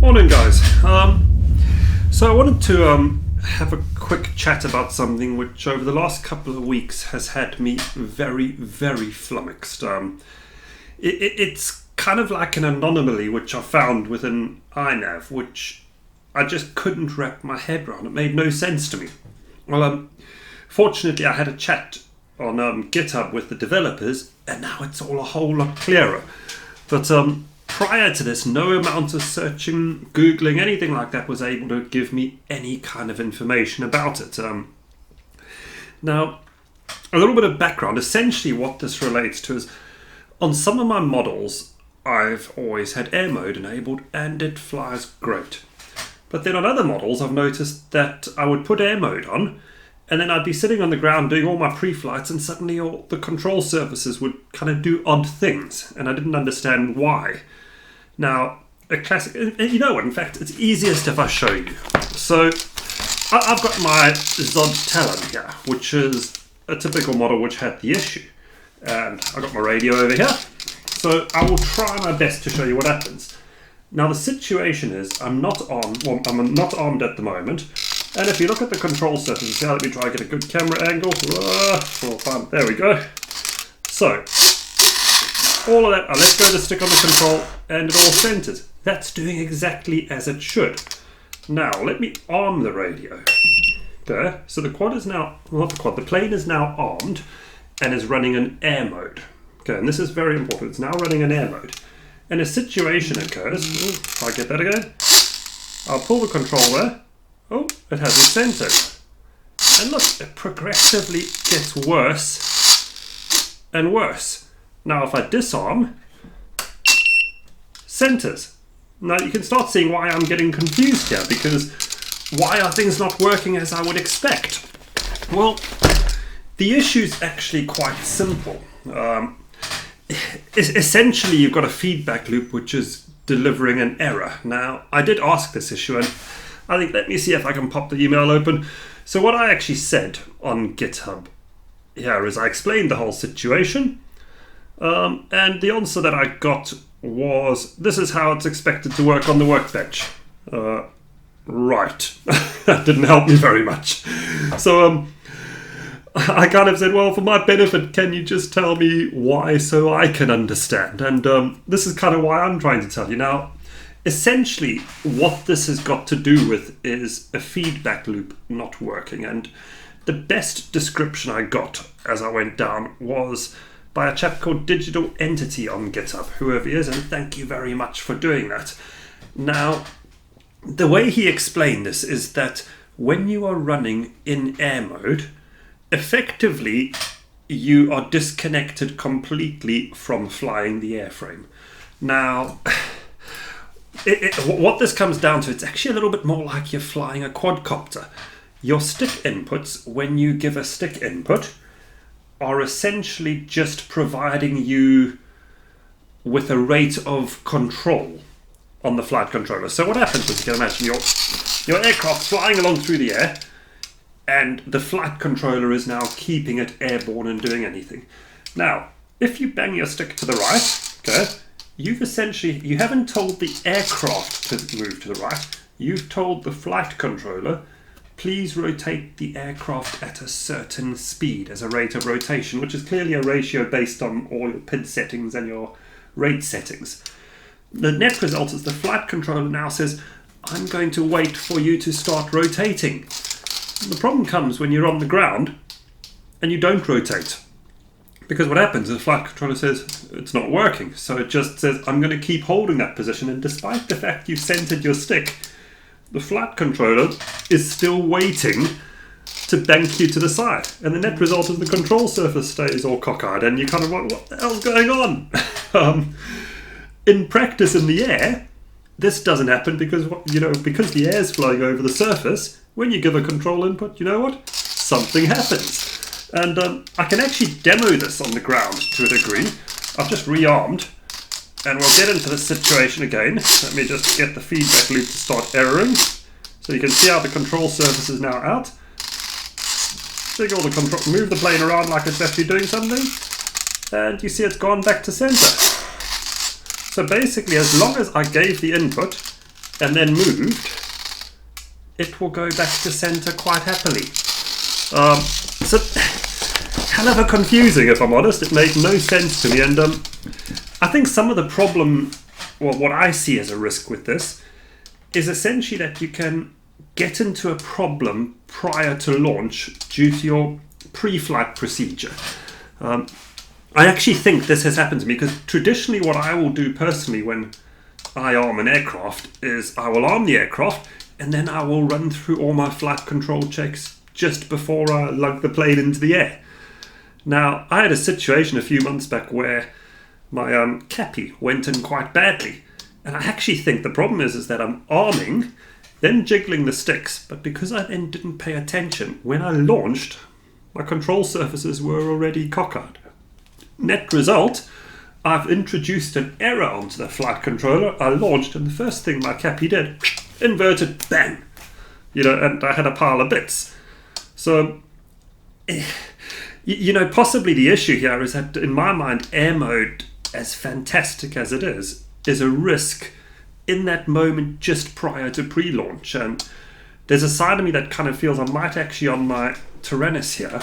Morning, guys. So I wanted to have a quick chat about something which over the last couple of weeks has had me very, very flummoxed. It's kind of like an anomaly which I found within Inav, which I just couldn't wrap my head around. It made no sense to me. Well, fortunately I had a chat on GitHub with the developers, and now it's all a whole lot clearer. But prior to this, no amount of searching, Googling, anything like that was able to give me any kind of information about it. Now, a little bit of background. Essentially what this relates to is, on some of my models, I've always had Airmode enabled and it flies great. But then on other models, I've noticed that I would put Airmode on, and then I'd be sitting on the ground doing all my pre-flights, and suddenly all the control surfaces would kind of do odd things, and I didn't understand why. Now, a classic, you know what, in fact, it's easiest if I show you. So, I've got my Zod Talon here, which is a typical model which had the issue. And I've got my radio over here. So, I will try my best to show you what happens. Now, the situation is, I'm not armed at the moment. And if you look at the control surface, let me try and get a good camera angle. There we go. So, all of that, I let go of the stick on the control and it all centers. That's doing exactly as it should. Now, let me arm the radio. There. So the quad is now, not the quad, the plane is now armed and is running an Airmode. Okay, and this is very important. It's now running an Airmode. And a situation occurs. If I get that again. I'll pull the control there. Oh, it hasn't centered. And look, it progressively gets worse and worse. Now if I disarm, centers. Now you can start seeing why I'm getting confused here, because why are things not working as I would expect? Well, the issue's actually quite simple. Essentially you've got a feedback loop which is delivering an error. Now I did ask this issue, and I think, let me see if I can pop the email open. So what I actually said on GitHub here is I explained the whole situation. And the answer that I got was, this is how it's expected to work on the workbench. Right. That didn't help me very much. So I kind of said, well, for my benefit, can you just tell me why so I can understand? And this is kind of why I'm trying to tell you. Now, essentially, what this has got to do with is a feedback loop not working. And the best description I got as I went down was by a chap called Digital Entity on GitHub, whoever he is, and thank you very much for doing that. Now, the way he explained this is that when you are running in Airmode, effectively you are disconnected completely from flying the airframe. Now, what this comes down to, it's actually a little bit more like you're flying a quadcopter. Your stick inputs, when you give a stick input, are essentially just providing you with a rate of control on the flight controller. So what happens is, you can imagine your aircraft flying along through the air, and the flight controller is now keeping it airborne and doing anything. Now, if you bang your stick to the right, okay, you haven't told the aircraft to move to the right. You've told the flight controller, please rotate the aircraft at a certain speed as a rate of rotation, which is clearly a ratio based on all your PID settings and your rate settings. The net result is the flight controller now says, I'm going to wait for you to start rotating. The problem comes when you're on the ground and you don't rotate. Because what happens is the flight controller says it's not working. So it just says, I'm going to keep holding that position. And despite the fact you've centered your stick, the flight controller is still waiting to bank you to the side. And the net result is the control surface stays all cockeyed. And you kind of wonder, what the hell's going on? In practice in the air, this doesn't happen because, because the air's flowing over the surface, when you give a control input, you know what? Something happens. And I can actually demo this on the ground to a degree. I've just rearmed, and we'll get into this situation again. Let me just get the feedback loop to start erroring. So you can see how the control surface is now out. Move the plane around like it's actually doing something, and you see it's gone back to center. So basically, as long as I gave the input, and then moved, it will go back to center quite happily. So, hell of a confusing, if I'm honest. It made no sense to me, and I think some of the problem, well, what I see as a risk with this, is essentially that you can get into a problem prior to launch due to your pre-flight procedure. I actually think this has happened to me because traditionally what I will do personally when I arm an aircraft is I will arm the aircraft and then I will run through all my flight control checks just before I lug the plane into the air. Now, I had a situation a few months back where my cappy went in quite badly. And I actually think the problem is that I'm arming, then jiggling the sticks, but because I then didn't pay attention, when I launched, my control surfaces were already cockeyed. Net result, I've introduced an error onto the flight controller. I launched, and the first thing my cappy did, inverted, bang! And I had a pile of bits. So, possibly the issue here is that, in my mind, air mode, as fantastic as it is a risk in that moment just prior to pre-launch. And there's a side of me that kind of feels I might actually, on my Tyrannus here,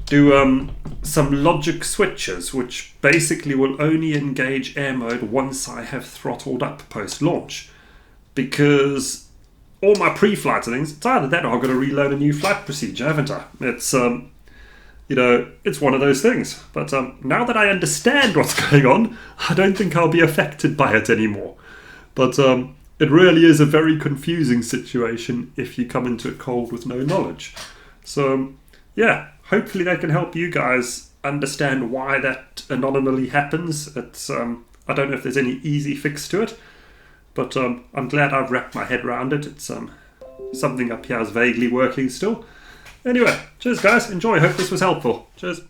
do some logic switches, which basically will only engage air mode once I have throttled up post-launch. Because all my pre-flights and things, it's either that or I've got to reload a new flight procedure, haven't I? It's, it's one of those things. But now that I understand what's going on, I don't think I'll be affected by it anymore. But it really is a very confusing situation if you come into it cold with no knowledge. So, yeah, hopefully that can help you guys understand why that anomaly happens. It's I don't know if there's any easy fix to it, but I'm glad I've wrapped my head around it. It's something up here is vaguely working still. Anyway, cheers guys, enjoy, hope this was helpful. Cheers.